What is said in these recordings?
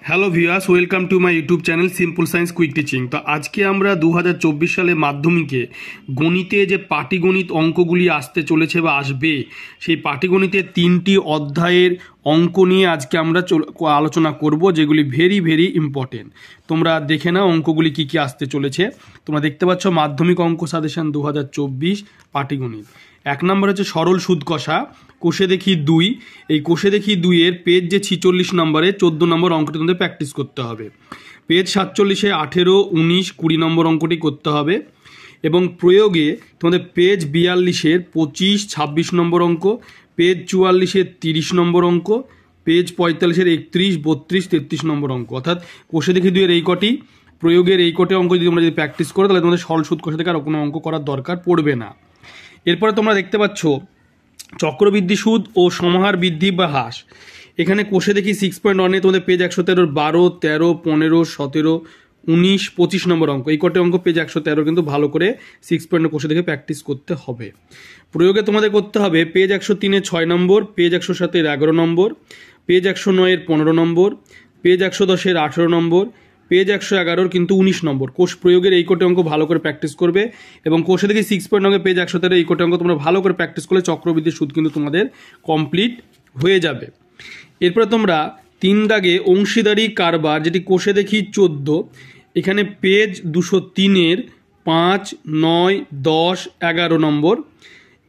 Hello viewers, welcome to my YouTube channel simple science quick teaching. তো আজকে আমরা 2024 সালে মাধ্যমিকে গণিতে যে পাটিগণিত অঙ্কগুলি আসতে চলেছে বা আসবে, সেই পাটিগণিতের 3টি অধ্যায়ের অঙ্ক নিয়ে আজকে আমরা আলোচনা করব, যেগুলি ভেরি ভেরি ইম্পর্টেন্ট। তোমরা দেখে নাও অঙ্কগুলি কি কি আসতে চলেছে। তোমরা দেখতে পাচ্ছ মাধ্যমিক অঙ্ক সাজেশন 2024 পাটিগণিত। 1 নম্বর হচ্ছে সরল সুদ কষা, কোষে দেখি 2। এই কোষে দেখি 2 এর পেজ যে 46 নম্বরে 14 নম্বর অঙ্কটি তোমাদের প্র্যাকটিস করতে হবে। পেজ 47-এ 18, 19, 20 নম্বর অঙ্কটি করতে হবে। এবং প্রয়োগে তোমাদের পেজ 42-এর 25, 26 নম্বর অঙ্ক, পেজ 44-এর 30 নম্বর অঙ্ক, পেজ 45-এর 31, 32, 33 নম্বর অঙ্ক। অর্থাৎ কোষে দেখি 2 এর এই কটি, প্রয়োগের এই কটি অঙ্ক যদি তোমরা প্র্যাকটিস করো, তাহলে তোমাদের সরল সুদ কষা থেকে আর কোনো অঙ্ক করার দরকার পড়বে না। এরপরে তোমরা দেখতে পাচ্ছ চক্রবৃদ্ধি সুদ ও সমাহার বৃদ্ধি বা হ্রাস। এখানে কোষে দেখি 6.1-এ তোমাদের পেজ 113, 12, 13, 15, 17, 19, 25 নম্বর অঙ্ক। এই কটি অঙ্ক পেজ 113 কিন্তু ভালো করে 6.0 কোষে দেখে প্র্যাকটিস করতে হবে। প্রয়োগে তোমাদের করতে হবে পেজ 103-এ 6 নম্বর, পেজ 107-এর 11 নম্বর, পেজ 109-এর 15 নম্বর, পেজ 110-এর 18 নম্বর, পেজ 111-এর কিন্তু 19 নম্বর। কোষ প্রয়োগের এই কোটি অঙ্ক ভালো করে প্র্যাকটিস করবে। এবং কোষে দেখি 6.9-এ পেজ 113 এই কোটি অঙ্ক তোমরা ভালো করে প্র্যাকটিস করলে চক্রবৃদ্ধি সুদ কিন্তু তোমাদের কমপ্লিট হয়ে যাবে। এরপরে তোমরা 3 দাগে অংশীদারি কারবার, যেটি কোষে দেখি 14, এখানে পেজ 203-এর 5, 9, 10, 11 নম্বর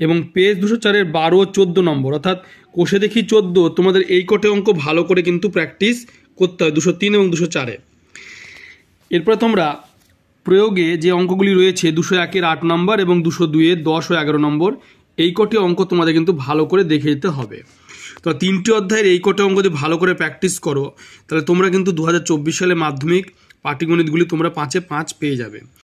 এবং পেজ 204-এর 12, 14 নম্বর। অর্থাৎ কোষে দেখি 14 তোমাদের এই কোটি অঙ্ক ভালো করে কিন্তু প্র্যাকটিস করতে হয় 203 এবং 204-এ। এরপরে তোমরা প্রয়োগে যে অঙ্কগুলি রয়েছে 201-এর 8 নম্বর এবং 202-এর 10 ও 11 নম্বর, এই কটি অঙ্ক তোমাদের কিন্তু ভালো করে দেখে যেতে হবে। তো 3টি অধ্যায়ের এই কটি অঙ্ক যদি ভালো করে প্র্যাকটিস করো, তাহলে তোমরা কিন্তু 2024 সালে মাধ্যমিক পাটিগণিতগুলি তোমরা 5-এ 5 পেয়ে যাবে।